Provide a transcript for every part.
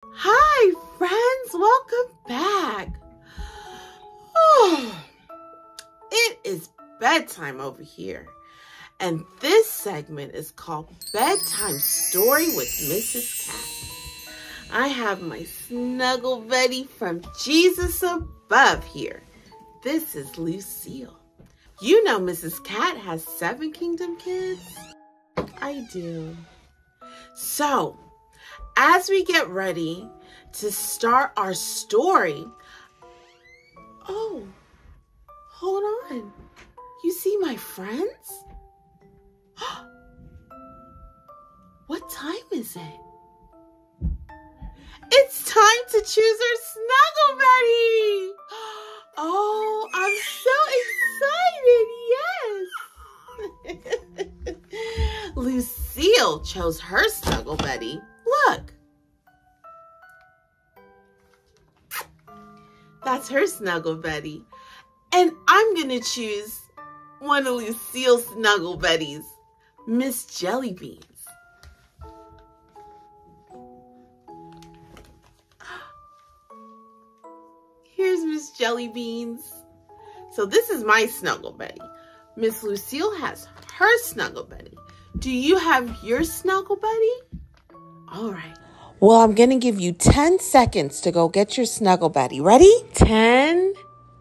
Hi, friends. Welcome back. Oh, it is bedtime over here. And this segment is called Bedtime Story with Mrs. Cat. I have my snuggle buddy from Jesus above here. This is Lucille. You know Mrs. Cat has 7 kingdom kids? I do. So, as we get ready to start our story, oh, hold on. You see my friends? What time is it? It's time to choose our snuggle buddy. Oh, I'm so excited. Yes. Lucille chose her snuggle buddy. Look. That's her snuggle buddy. And I'm going to choose one of Lucille's snuggle buddies, Miss Jellybeans. Here's Miss Jellybeans. So this is my snuggle buddy. Miss Lucille has her snuggle buddy. Do you have your snuggle buddy? All right. Well, I'm going to give you 10 seconds to go get your snuggle buddy. Ready? 10,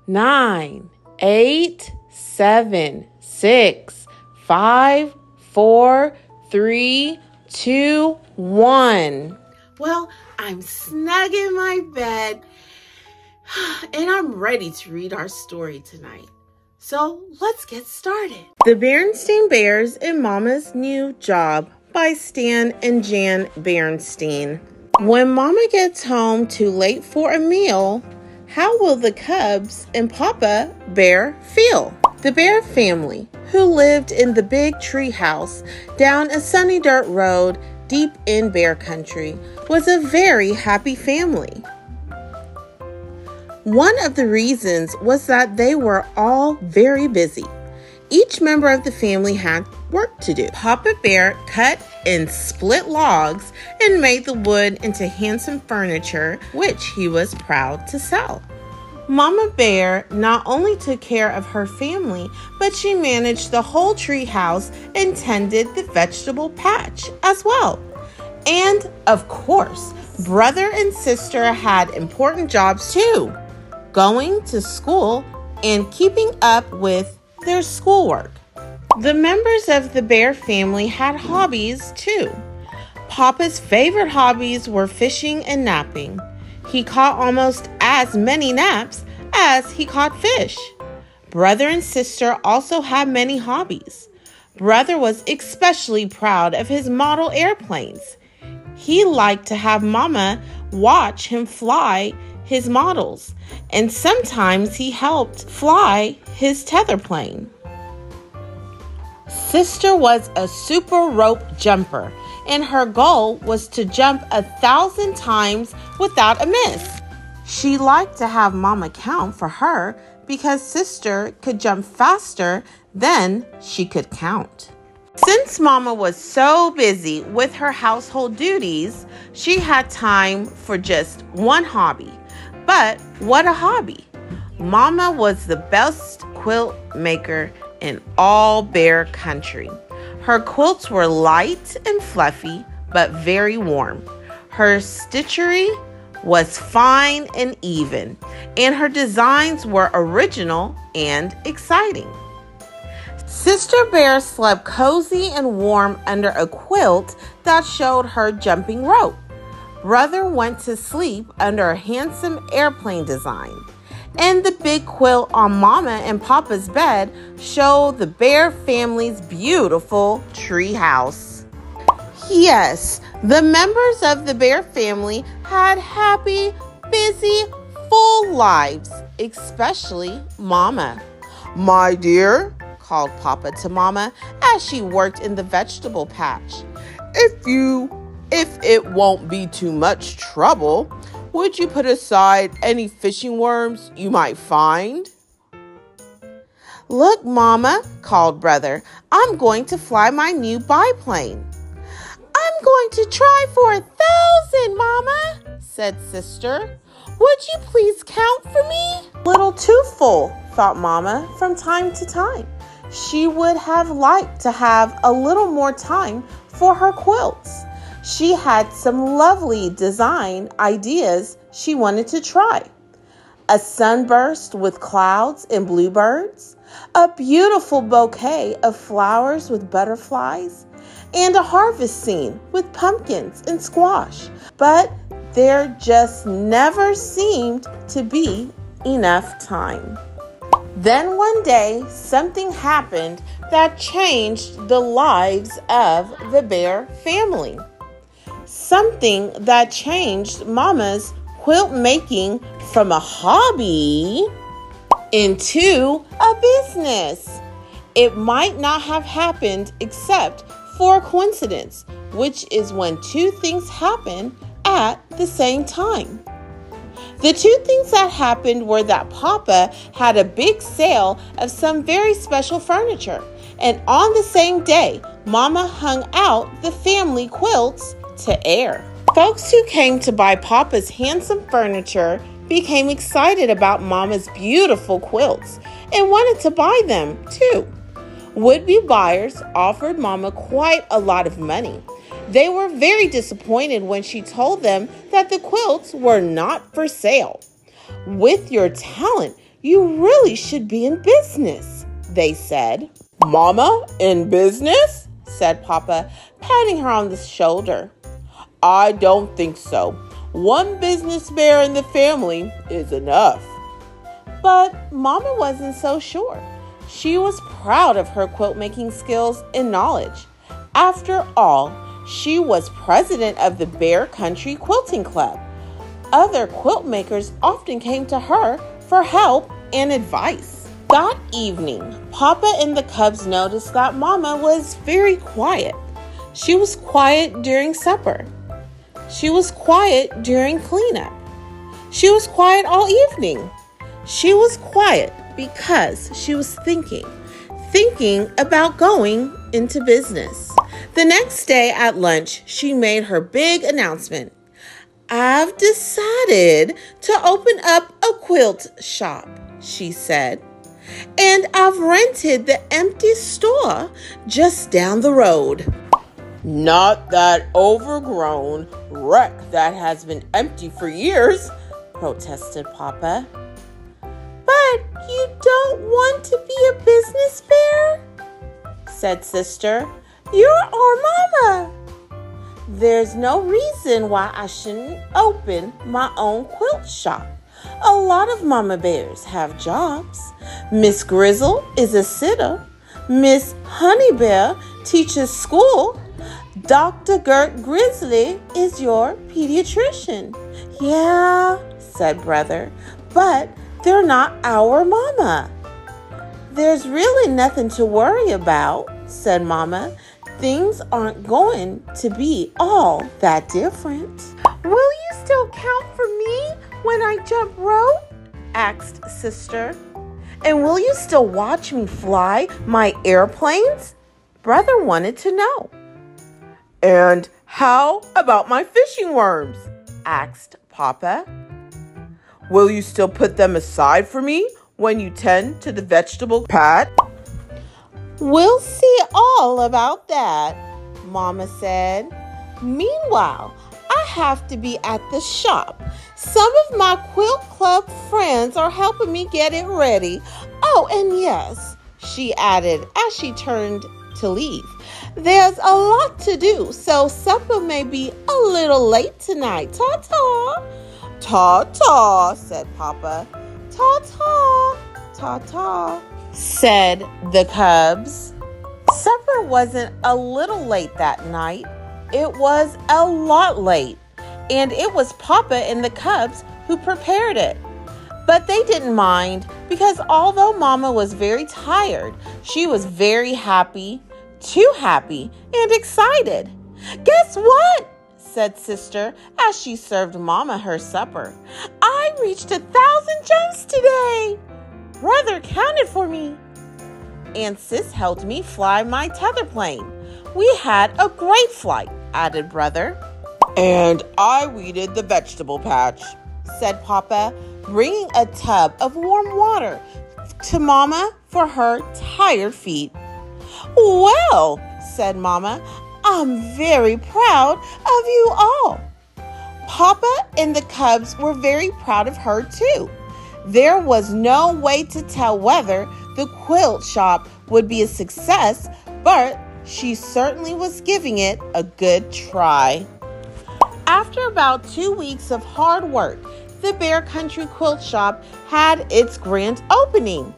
9, 8, 7, 6, 5, 4, 3, 2, 1. Well, I'm snug in my bed and I'm ready to read our story tonight. So let's get started. The Berenstain Bears and Mama's New Job by Stan and Jan Berenstain. When Mama gets home too late for a meal, how will the cubs and Papa Bear feel? The Bear family, who lived in the big tree house down a sunny dirt road deep in bear country, was a very happy family. One of the reasons was that they were all very busy. Each member of the family had work to do. Papa Bear cut and split logs and made the wood into handsome furniture, which he was proud to sell. Mama Bear not only took care of her family, but she managed the whole tree house and tended the vegetable patch as well. And, of course, brother and sister had important jobs too, going to school and keeping up with their schoolwork. The members of the Bear family had hobbies too. Papa's favorite hobbies were fishing and napping. He caught almost as many naps as he caught fish. Brother and sister also had many hobbies. Brother was especially proud of his model airplanes. He liked to have Mama watch him fly his models, and sometimes he helped fly his tether plane. Sister was a super rope jumper, and her goal was to jump 1,000 times without a miss. She liked to have Mama count for her because sister could jump faster than she could count. Since Mama was so busy with her household duties, she had time for just one hobby. But what a hobby! Mama was the best quilt maker in all bear country. Her quilts were light and fluffy, but very warm. Her stitchery was fine and even, and her designs were original and exciting. Sister Bear slept cozy and warm under a quilt that showed her jumping rope. Brother went to sleep under a handsome airplane design. And the big quilt on Mama and Papa's bed showed the Bear family's beautiful tree house. Yes, the members of the Bear family had happy, busy, full lives, especially Mama. "My dear," called Papa to Mama as she worked in the vegetable patch, If it won't be too much trouble, would you put aside any fishing worms you might find?" "Look, Mama," called Brother, "I'm going to fly my new biplane." "I'm I'm going to try for 1,000, Mama, said Sister. Would you please count for me? A little too full, thought Mama from time to time. She would have liked to have a little more time for her quilts. She had some lovely design ideas she wanted to try. A sunburst with clouds and bluebirds, a beautiful bouquet of flowers with butterflies, and a harvest scene with pumpkins and squash. But there just never seemed to be enough time. Then one day, something happened that changed the lives of the Bear family. Something that changed Mama's quilt making from a hobby into a business. It might not have happened except for a coincidence, which is when two things happen at the same time. The two things that happened were that Papa had a big sale of some very special furniture, and on the same day, Mama hung out the family quilts to air. Folks who came to buy Papa's handsome furniture became excited about Mama's beautiful quilts and wanted to buy them too. Would-be buyers offered Mama quite a lot of money. They were very disappointed when she told them that the quilts were not for sale. With your talent, you really should be in business, they said. Mama, in business? Said Papa, patting her on the shoulder. I don't think so. One business bear in the family is enough. But Mama wasn't so sure. She was proud of her quilt making skills and knowledge. After all, she was president of the Bear Country Quilting Club. Other quilt makers often came to her for help and advice. That evening, Papa and the cubs noticed that Mama was very quiet. She was quiet during supper. She was quiet during cleanup. She was quiet all evening. She was quiet because she was thinking about going into business. The next day at lunch, she made her big announcement. I've decided to open up a quilt shop, she said. And I've rented the empty store just down the road. Not that overgrown wreck that has been empty for years, protested Papa. But you don't want to be a business bear? Said Sister. You're our Mama. There's no reason why I shouldn't open my own quilt shop. A lot of Mama Bears have jobs. Miss Grizzle is a sitter. Miss Honey Bear teaches school. Dr. Gert Grizzly is your pediatrician. Yeah, said Brother, but they're not our Mama. There's really nothing to worry about, said Mama. Things aren't going to be all that different. Will you still count for me when I jump rope? Asked Sister. And will you still watch me fly my airplanes? Brother wanted to know. And how about my fishing worms? Asked Papa. Will you still put them aside for me when you tend to the vegetable patch? We'll see all about that, Mama said. Meanwhile, I have to be at the shop. Some of my quilt club friends are helping me get it ready. Oh, and yes, she added as she turned to leave. There's a lot to do, so supper may be a little late tonight. Ta-ta. Ta-ta, said Papa. Ta-ta, ta-ta, said the cubs. Supper wasn't a little late that night. It was a lot late, and it was Papa and the cubs who prepared it. But they didn't mind because although Mama was very tired, she was very happy, too happy, and excited. Guess what? Said Sister as she served Mama her supper. I reached 1,000 jumps today. Brother counted for me. And Sis helped me fly my tether plane. We had a great flight. added Brother. And I weeded the vegetable patch, said Papa, bringing a tub of warm water to Mama for her tired feet. Well, said Mama, I'm very proud of you all. Papa and the cubs were very proud of her too. There was no way to tell whether the quilt shop would be a success, but she certainly was giving it a good try. After about 2 weeks of hard work, the Bear Country Quilt Shop had its grand opening.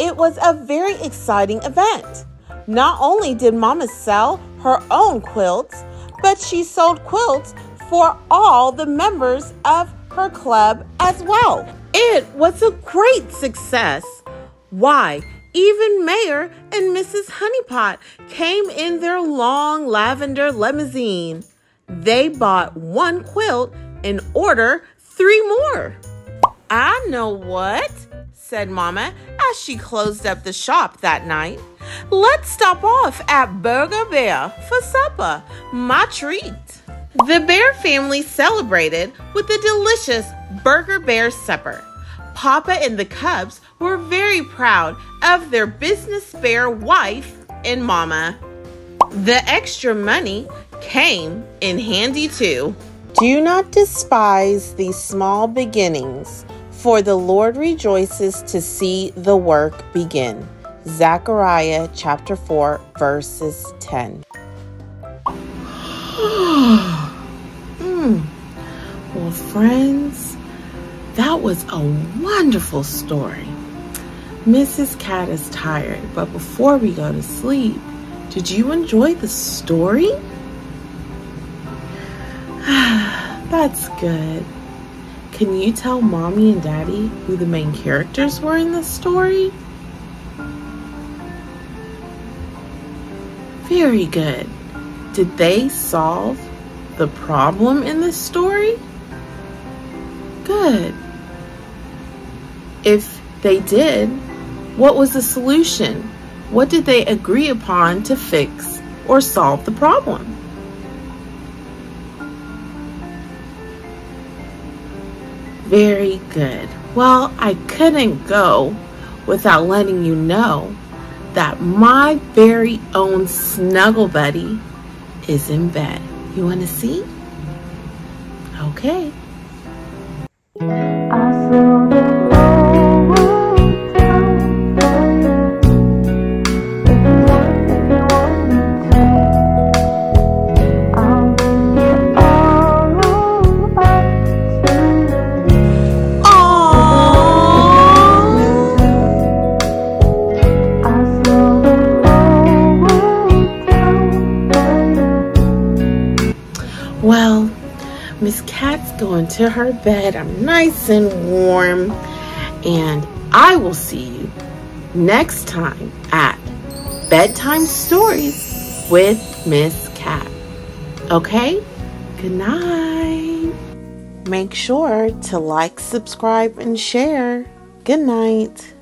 It was a very exciting event. Not only did Mama sell her own quilts, but she sold quilts for all the members of her club as well. It was a great success. Why, even Mayor and Mrs. Honeypot came in their long lavender limousine. They bought 1 quilt and ordered 3 more. I know what, said Mama as she closed up the shop that night. Let's stop off at Berenstain Bear for supper. My treat. The Bear family celebrated with a delicious Berenstain Bear supper. Papa and the cubs were very proud of their business bear wife and Mama. The extra money came in handy too. Do not despise these small beginnings, for the Lord rejoices to see the work begin. Zechariah chapter 4, verses 10. Well, friends, that was a wonderful story. Mrs. Cat is tired, but before we go to sleep, did you enjoy the story? That's good. Can you tell Mommy and Daddy who the main characters were in this story? Very good. Did they solve the problem in this story? Good. If they did, what was the solution? What did they agree upon to fix or solve the problem? Very good. Well, I couldn't go without letting you know that my very own snuggle buddy is in bed. You want to see? Okay. Well, Miss Cat's going to her bed. I'm nice and warm. And I will see you next time at Bedtime Stories with Miss Cat. Okay? Good night. Make sure to like, subscribe, and share. Good night.